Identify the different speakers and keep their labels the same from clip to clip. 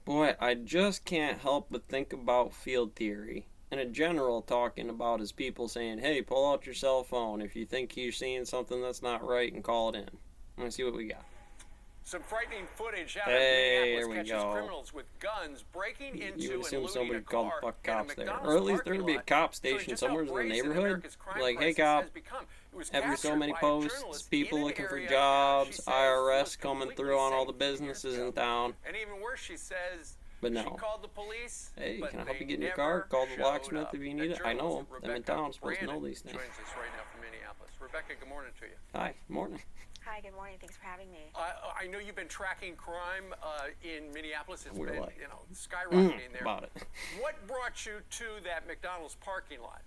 Speaker 1: Boy, I just can't help but think about field theory. And in general, talking about is people saying, hey, pull out your cell phone if you think you're seeing something that's not right and call it in. Let's see what we got.
Speaker 2: Some frightening footage out of
Speaker 1: Hey,
Speaker 2: Minneapolis
Speaker 1: here we
Speaker 2: catches
Speaker 1: go.
Speaker 2: criminals with guns breaking
Speaker 1: You
Speaker 2: into
Speaker 1: would
Speaker 2: and
Speaker 1: assume
Speaker 2: looting
Speaker 1: somebody
Speaker 2: a
Speaker 1: would call the
Speaker 2: car
Speaker 1: fuck
Speaker 2: in a
Speaker 1: cops there.
Speaker 2: McDonald's
Speaker 1: Or at least there
Speaker 2: parking
Speaker 1: would be a
Speaker 2: lot,
Speaker 1: cop
Speaker 2: showing
Speaker 1: station
Speaker 2: just how
Speaker 1: somewhere in the
Speaker 2: brazen
Speaker 1: neighborhood.
Speaker 2: America's crime
Speaker 1: Like, hey
Speaker 2: crisis
Speaker 1: cop,
Speaker 2: has become. It was
Speaker 1: every so
Speaker 2: captured
Speaker 1: many
Speaker 2: by a
Speaker 1: posts,
Speaker 2: journalist
Speaker 1: people
Speaker 2: in an
Speaker 1: looking for
Speaker 2: area of town she
Speaker 1: jobs,
Speaker 2: says
Speaker 1: IRS
Speaker 2: was
Speaker 1: coming
Speaker 2: completely
Speaker 1: through on all the
Speaker 2: safe years
Speaker 1: businesses
Speaker 2: ago.
Speaker 1: in town.
Speaker 2: And even worse, she says
Speaker 1: But
Speaker 2: she
Speaker 1: no.
Speaker 2: called the police,
Speaker 1: Hey,
Speaker 2: but
Speaker 1: can I help
Speaker 2: they
Speaker 1: you get in your car?
Speaker 2: never
Speaker 1: Call the
Speaker 2: showed
Speaker 1: locksmith
Speaker 2: up.
Speaker 1: if you
Speaker 2: That
Speaker 1: need it. I know
Speaker 2: journalist,
Speaker 1: them. I'm in
Speaker 2: Rebecca
Speaker 1: town. I'm supposed to know
Speaker 2: Brannon,
Speaker 1: these things.
Speaker 2: joins us right now from Minneapolis. Rebecca, good morning to you.
Speaker 1: Hi, morning.
Speaker 3: Hi, good morning. Thanks for having me.
Speaker 2: I know you've been tracking crime in Minneapolis. It's
Speaker 1: We're
Speaker 2: been,
Speaker 1: like,
Speaker 2: skyrocketing there.
Speaker 1: about it.
Speaker 2: What brought you to that McDonald's parking lot?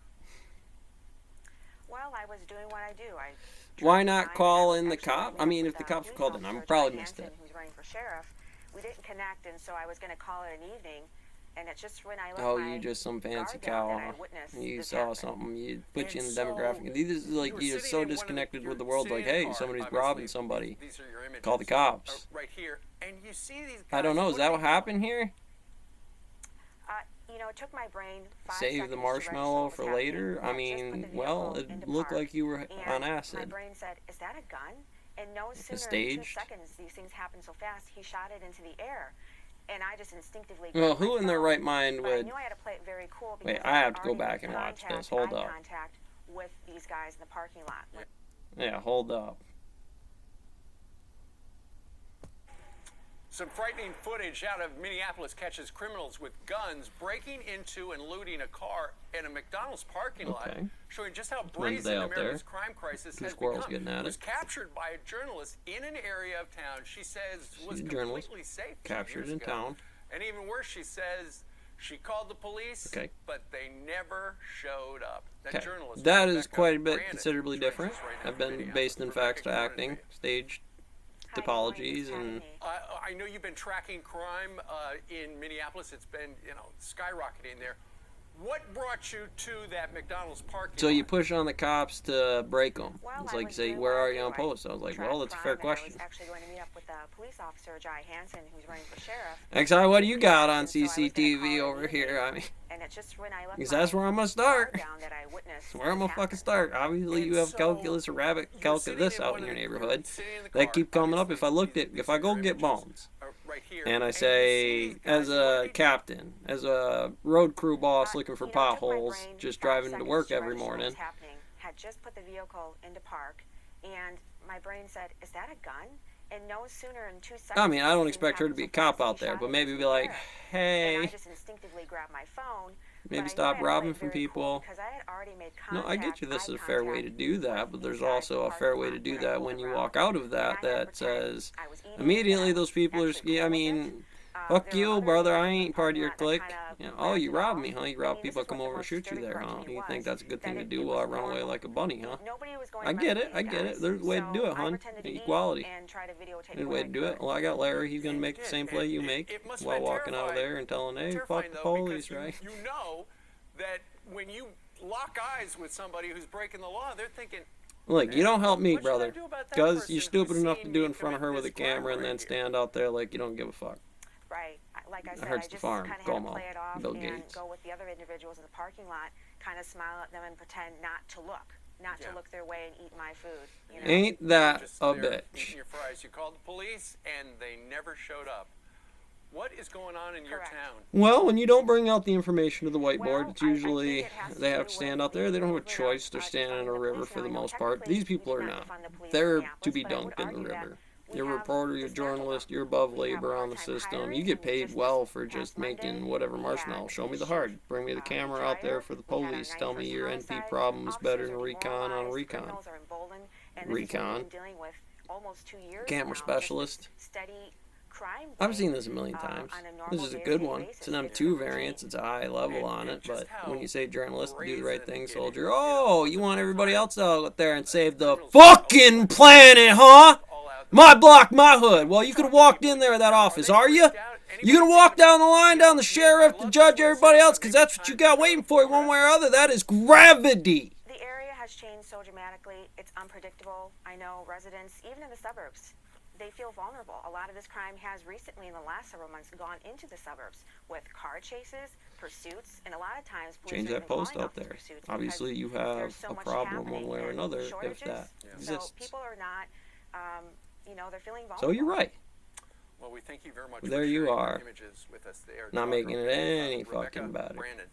Speaker 3: Well, I was doing what I do.
Speaker 1: Why not call in the cop? I mean, if the cops called in, I probably missed it.
Speaker 3: Who's running for sheriff? We didn't connect, and so I was going to call it an evening. And it's just when I left
Speaker 1: Oh,
Speaker 3: my
Speaker 1: you just some fancy
Speaker 3: guard down
Speaker 1: cow.
Speaker 3: that I witnessed
Speaker 1: You
Speaker 3: this
Speaker 1: saw
Speaker 3: happen.
Speaker 1: something. You put you in
Speaker 2: And
Speaker 1: the demographic. This is like
Speaker 2: you were
Speaker 1: you're
Speaker 2: sitting
Speaker 1: so
Speaker 2: in one of
Speaker 1: disconnected
Speaker 2: you're
Speaker 1: with the world.
Speaker 2: sitting
Speaker 1: Like,
Speaker 2: in a
Speaker 1: hey,
Speaker 2: car,
Speaker 1: somebody's
Speaker 2: obviously.
Speaker 1: robbing somebody.
Speaker 2: These are your images.
Speaker 1: Call the cops.
Speaker 2: Right here, and you see these guys.
Speaker 1: I don't know. Is that what happened here?
Speaker 3: You know, it took my brain 5
Speaker 1: Save
Speaker 3: seconds
Speaker 1: the
Speaker 3: to
Speaker 1: marshmallow
Speaker 3: register
Speaker 1: for
Speaker 3: what was
Speaker 1: later?
Speaker 3: happening.
Speaker 1: I
Speaker 3: I just put
Speaker 1: mean,
Speaker 3: the
Speaker 1: well,
Speaker 3: vehicle
Speaker 1: it
Speaker 3: into
Speaker 1: looked
Speaker 3: park,
Speaker 1: like you were
Speaker 3: and
Speaker 1: on
Speaker 3: my
Speaker 1: acid.
Speaker 3: brain said, is that a gun? And no sooner than 2
Speaker 1: staged?
Speaker 3: seconds, these things happen so fast, he shot it into the air. And I just instinctively
Speaker 1: Well,
Speaker 3: grabbed my
Speaker 1: who in their
Speaker 3: phone,
Speaker 1: right mind
Speaker 3: but I
Speaker 1: would...
Speaker 3: knew I had to play it very cool
Speaker 1: Wait,
Speaker 3: because
Speaker 1: I have to
Speaker 3: had
Speaker 1: go
Speaker 3: already
Speaker 1: back
Speaker 3: made
Speaker 1: and watch this.
Speaker 3: contact,
Speaker 1: Hold
Speaker 3: eye
Speaker 1: up.
Speaker 3: contact with these guys in the parking lot.
Speaker 1: Yeah, hold up.
Speaker 2: Some frightening footage out of Minneapolis catches criminals with guns breaking into and looting a car in a McDonald's parking lot,
Speaker 1: Okay.
Speaker 2: showing just how
Speaker 1: Wednesday
Speaker 2: brazen
Speaker 1: out there.
Speaker 2: America's crime crisis
Speaker 1: Two
Speaker 2: has
Speaker 1: squirrels
Speaker 2: become.
Speaker 1: getting at
Speaker 2: It was
Speaker 1: it.
Speaker 2: captured by a journalist in an area of town she says was
Speaker 1: She's a journalist.
Speaker 2: completely safe.
Speaker 1: Captured
Speaker 2: years
Speaker 1: in
Speaker 2: ago.
Speaker 1: town.
Speaker 2: And even worse, she says she called the police,
Speaker 1: Okay.
Speaker 2: but they never showed up. That
Speaker 1: Okay.
Speaker 2: journalist,
Speaker 1: That is
Speaker 2: Rebecca
Speaker 1: quite a bit
Speaker 2: Brannon,
Speaker 1: considerably
Speaker 2: joins us
Speaker 1: different.
Speaker 2: right now
Speaker 1: I've
Speaker 2: from
Speaker 1: been
Speaker 2: Minneapolis.
Speaker 1: based in
Speaker 2: Rebecca,
Speaker 1: facts to
Speaker 2: good morning
Speaker 1: acting,
Speaker 2: you.
Speaker 1: staged
Speaker 3: Hi, good morning.
Speaker 1: typologies,
Speaker 3: Thanks for having
Speaker 1: and...
Speaker 3: me.
Speaker 2: I know you've been tracking crime in Minneapolis. It's been, skyrocketing there. What brought you to that McDonald's parking
Speaker 1: So
Speaker 2: lot?
Speaker 1: you push on the cops to break them.
Speaker 3: Well,
Speaker 1: It's
Speaker 3: I
Speaker 1: like,
Speaker 3: was
Speaker 1: say,
Speaker 3: doing
Speaker 1: where
Speaker 3: what I
Speaker 1: are you
Speaker 3: do.
Speaker 1: on post? I was like,
Speaker 3: track
Speaker 1: well, that's a
Speaker 3: crime,
Speaker 1: fair
Speaker 3: and
Speaker 1: question.
Speaker 3: I was actually going to meet up with police officer Jai Hansen, who's running for sheriff.
Speaker 1: XI, what do you got on
Speaker 3: And so I was gonna
Speaker 1: CCTV
Speaker 3: call it
Speaker 1: over
Speaker 3: an
Speaker 1: here?
Speaker 3: evening,
Speaker 1: I mean,
Speaker 3: and it's just when I left
Speaker 1: because
Speaker 3: my
Speaker 1: that's where I'm going to start.
Speaker 3: guard down that I witnessed
Speaker 1: Where I'm
Speaker 3: this
Speaker 1: going to fucking
Speaker 3: happen.
Speaker 1: start. Obviously,
Speaker 2: And
Speaker 1: you have
Speaker 2: so
Speaker 1: calculus or rabbit
Speaker 2: you're sitting
Speaker 1: calculus
Speaker 2: in
Speaker 1: out
Speaker 2: one
Speaker 1: in
Speaker 2: of
Speaker 1: your
Speaker 2: the-
Speaker 1: neighborhood.
Speaker 2: sitting in the
Speaker 1: That
Speaker 2: car,
Speaker 1: keep coming up.
Speaker 2: obviously.
Speaker 1: If I looked at,
Speaker 2: These
Speaker 1: if I
Speaker 2: are
Speaker 1: go
Speaker 2: your
Speaker 1: get
Speaker 2: images,
Speaker 1: bones,
Speaker 2: right here.
Speaker 1: and I
Speaker 2: you see
Speaker 1: say,
Speaker 2: these guys,
Speaker 1: as
Speaker 2: what are
Speaker 1: a
Speaker 2: they
Speaker 1: captain, as a road crew boss looking for
Speaker 3: You know, it took my
Speaker 1: potholes,
Speaker 3: brain
Speaker 1: just
Speaker 3: 5
Speaker 1: driving to
Speaker 3: seconds
Speaker 1: work
Speaker 3: to
Speaker 1: every
Speaker 3: register what
Speaker 1: morning.
Speaker 3: was happening. Had just put the vehicle into park, and my brain said, "Is that a gun?" And no sooner than 2 seconds.
Speaker 1: I mean, I don't
Speaker 3: things
Speaker 1: expect her to
Speaker 3: happened
Speaker 1: be a
Speaker 3: so
Speaker 1: cop
Speaker 3: fast,
Speaker 1: out
Speaker 3: he
Speaker 1: there,
Speaker 3: shot
Speaker 1: but
Speaker 3: it
Speaker 1: maybe
Speaker 3: into
Speaker 1: be
Speaker 3: the
Speaker 1: like,
Speaker 3: air. And I
Speaker 1: hey,
Speaker 3: just instinctively grabbed my phone.
Speaker 1: maybe
Speaker 3: but I
Speaker 1: stop
Speaker 3: knew I had to
Speaker 1: robbing
Speaker 3: play it
Speaker 1: from
Speaker 3: very cool
Speaker 1: people.
Speaker 3: because I had already made
Speaker 1: No, I get
Speaker 3: contact,
Speaker 1: you. This
Speaker 3: eye
Speaker 1: is a fair way to
Speaker 3: contact
Speaker 1: do that,
Speaker 3: with
Speaker 1: but there's
Speaker 3: these guys
Speaker 1: also
Speaker 3: in
Speaker 1: a
Speaker 3: the
Speaker 1: fair
Speaker 3: parking
Speaker 1: way to
Speaker 3: lot
Speaker 1: do
Speaker 3: when I
Speaker 1: that
Speaker 3: pulled
Speaker 1: when you
Speaker 3: around.
Speaker 1: walk out of
Speaker 3: And
Speaker 1: that.
Speaker 3: I had to
Speaker 1: That
Speaker 3: pretend
Speaker 1: says
Speaker 3: I was eating,
Speaker 1: immediately
Speaker 3: that I
Speaker 1: those
Speaker 3: was
Speaker 1: people are.
Speaker 3: actually
Speaker 1: Yeah, I
Speaker 3: cool with it.
Speaker 1: mean, fuck
Speaker 3: There were
Speaker 1: you,
Speaker 3: other
Speaker 1: brother. I
Speaker 3: individuals in the
Speaker 1: ain't part of
Speaker 3: parking
Speaker 1: your
Speaker 3: lot that
Speaker 1: clique.
Speaker 3: kinda
Speaker 1: You know, oh,
Speaker 3: laughed
Speaker 1: you
Speaker 3: it
Speaker 1: robbed
Speaker 3: off.
Speaker 1: me, huh? You
Speaker 3: I mean,
Speaker 1: robbed
Speaker 3: this
Speaker 1: people,
Speaker 3: is
Speaker 1: come
Speaker 3: what the
Speaker 1: over and
Speaker 3: most
Speaker 1: shoot you
Speaker 3: disturbing
Speaker 1: there,
Speaker 3: part to
Speaker 1: huh?
Speaker 3: me
Speaker 1: You think
Speaker 3: was,
Speaker 1: that's a good thing
Speaker 3: that
Speaker 1: to
Speaker 3: it
Speaker 1: do?
Speaker 3: was
Speaker 1: Run away
Speaker 3: normal.
Speaker 1: like a bunny, huh?
Speaker 3: Nobody was going
Speaker 1: I
Speaker 3: to
Speaker 1: get
Speaker 3: mess
Speaker 1: it.
Speaker 3: with
Speaker 1: I
Speaker 3: these
Speaker 1: get
Speaker 3: guys.
Speaker 1: it. There's a way to
Speaker 3: So
Speaker 1: do it,
Speaker 3: I
Speaker 1: hon.
Speaker 3: pretended to eat
Speaker 1: Equality.
Speaker 3: and try to videotape
Speaker 1: Good
Speaker 3: what
Speaker 1: way
Speaker 3: I
Speaker 1: to do it.
Speaker 3: could.
Speaker 1: Well, I got Larry. He's gonna
Speaker 2: It
Speaker 1: make the
Speaker 2: did,
Speaker 1: same
Speaker 2: and
Speaker 1: play you
Speaker 2: it-
Speaker 1: make
Speaker 2: it must have
Speaker 1: while
Speaker 2: been
Speaker 1: walking out of
Speaker 2: terrifying.
Speaker 1: there and telling, hey, fuck
Speaker 2: Terrifying,
Speaker 1: the
Speaker 2: though,
Speaker 1: police,
Speaker 2: because
Speaker 1: right?
Speaker 2: you know that when you lock eyes with somebody who's breaking the law, they're thinking,
Speaker 1: Look, you don't help me,
Speaker 2: what should I
Speaker 1: brother.
Speaker 2: do about that
Speaker 1: Because
Speaker 2: person
Speaker 1: you're
Speaker 2: who's
Speaker 1: stupid enough to
Speaker 2: seen
Speaker 1: do
Speaker 2: me
Speaker 1: it in front of her
Speaker 2: commit
Speaker 1: with a
Speaker 2: this crime
Speaker 1: camera and
Speaker 2: right
Speaker 1: then
Speaker 2: here?
Speaker 1: stand out there like you don't give a fuck.
Speaker 3: Right. Like I
Speaker 1: It
Speaker 3: said,
Speaker 1: hurts
Speaker 3: I
Speaker 1: the
Speaker 3: just
Speaker 1: farm.
Speaker 3: kind of had to
Speaker 1: Como.
Speaker 3: play it off
Speaker 1: Bill
Speaker 3: and
Speaker 1: Gates.
Speaker 3: go with the other individuals in the parking lot, kind of smile at them and pretend not to look, not
Speaker 2: Yeah.
Speaker 3: to look their way and eat my food. You know?
Speaker 1: Ain't that
Speaker 2: Just
Speaker 1: a
Speaker 2: there
Speaker 1: bitch?
Speaker 2: eating your fries. You called the police, and they never showed up. What is going on in your
Speaker 3: Correct.
Speaker 2: town?
Speaker 1: Well, when you don't bring out the information to the whiteboard,
Speaker 3: Well,
Speaker 1: it's
Speaker 3: I think
Speaker 1: usually
Speaker 3: it has
Speaker 1: they
Speaker 3: to
Speaker 1: have
Speaker 3: do
Speaker 1: to stand
Speaker 3: with
Speaker 1: out there. They don't have a
Speaker 3: movement of,
Speaker 1: choice. They're standing in
Speaker 3: defunding
Speaker 1: a
Speaker 3: the
Speaker 1: river
Speaker 3: police.
Speaker 1: for
Speaker 3: Now,
Speaker 1: the
Speaker 3: I know
Speaker 1: most part.
Speaker 3: technically
Speaker 1: These people
Speaker 3: we
Speaker 1: are
Speaker 3: did
Speaker 1: not.
Speaker 3: defund the police in
Speaker 1: They're to
Speaker 3: Minneapolis,
Speaker 1: be
Speaker 3: but I would
Speaker 1: dunked in the
Speaker 3: argue that
Speaker 1: river.
Speaker 3: we
Speaker 1: You're a
Speaker 3: have
Speaker 1: reporter, you're a
Speaker 3: dismantled
Speaker 1: journalist,
Speaker 3: them.
Speaker 1: you're above
Speaker 3: We have
Speaker 1: labor on the
Speaker 3: part-time
Speaker 1: system.
Speaker 3: hiring,
Speaker 1: You get
Speaker 3: and
Speaker 1: paid
Speaker 3: just
Speaker 1: well
Speaker 3: this
Speaker 1: for just
Speaker 3: past Monday,
Speaker 1: making whatever
Speaker 3: we
Speaker 1: marshmallow.
Speaker 3: had
Speaker 1: Show me the
Speaker 3: a
Speaker 1: hard.
Speaker 3: chief,
Speaker 1: Bring me the camera
Speaker 3: dryer.
Speaker 1: out there for the
Speaker 3: We had our
Speaker 1: police. Tell me
Speaker 3: 9/1
Speaker 1: your NP
Speaker 3: homicide.
Speaker 1: problems better
Speaker 3: Officers
Speaker 1: than
Speaker 3: are
Speaker 1: recon on
Speaker 3: demoralized,
Speaker 1: recon.
Speaker 3: criminals are emboldened, and this is what
Speaker 1: Recon.
Speaker 3: we've been dealing with almost 2 years
Speaker 1: Camera
Speaker 3: now, just
Speaker 1: specialist.
Speaker 3: this steady crime
Speaker 1: I've
Speaker 3: rate,
Speaker 1: seen this a million
Speaker 3: on
Speaker 1: times.
Speaker 3: a normal
Speaker 1: This is a
Speaker 3: day-to-day
Speaker 1: good one.
Speaker 3: basis.
Speaker 1: It's an
Speaker 3: It's
Speaker 1: M2
Speaker 3: routine.
Speaker 1: variance. It's a high level on
Speaker 2: And
Speaker 1: it.
Speaker 2: just
Speaker 1: But when
Speaker 2: how
Speaker 1: you say journalist, do the right
Speaker 2: brazen
Speaker 1: thing,
Speaker 2: it
Speaker 1: soldier.
Speaker 2: is.
Speaker 1: Oh, you want everybody else out there and save the
Speaker 2: Criminals
Speaker 1: fucking planet, huh?
Speaker 2: all out there.
Speaker 1: My block, my hood. Well, you could have walked in there at that office, are you? You gonna walk down the line, down the sheriff, the judge, everybody else, because that's what you got waiting for you one way or other. That is gravity.
Speaker 3: The area has changed so dramatically, it's unpredictable. I know residents, even in the suburbs, they feel vulnerable. A lot of this crime has recently, in the last several months, gone into the suburbs with car chases, pursuits, and a lot of times police
Speaker 1: Change
Speaker 3: are
Speaker 1: that
Speaker 3: even
Speaker 1: post
Speaker 3: calling
Speaker 1: out
Speaker 3: off the
Speaker 1: there.
Speaker 3: pursuits
Speaker 1: Obviously, you
Speaker 3: because
Speaker 1: have
Speaker 3: there's so
Speaker 1: a
Speaker 3: much
Speaker 1: problem one
Speaker 3: happening
Speaker 1: way or
Speaker 3: and
Speaker 1: another if
Speaker 3: shortages.
Speaker 1: that
Speaker 3: So
Speaker 1: exists.
Speaker 3: people are not, they're feeling vulnerable.
Speaker 1: So you're right.
Speaker 2: Well, we thank you very much
Speaker 1: There
Speaker 2: for
Speaker 1: you
Speaker 2: sharing
Speaker 1: are.
Speaker 2: your images with us there.
Speaker 1: Not
Speaker 2: Talk
Speaker 1: making it
Speaker 2: with,
Speaker 1: any
Speaker 2: Rebecca
Speaker 1: fucking better.
Speaker 2: Brandon,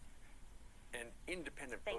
Speaker 2: an independent
Speaker 3: Thank
Speaker 2: voter.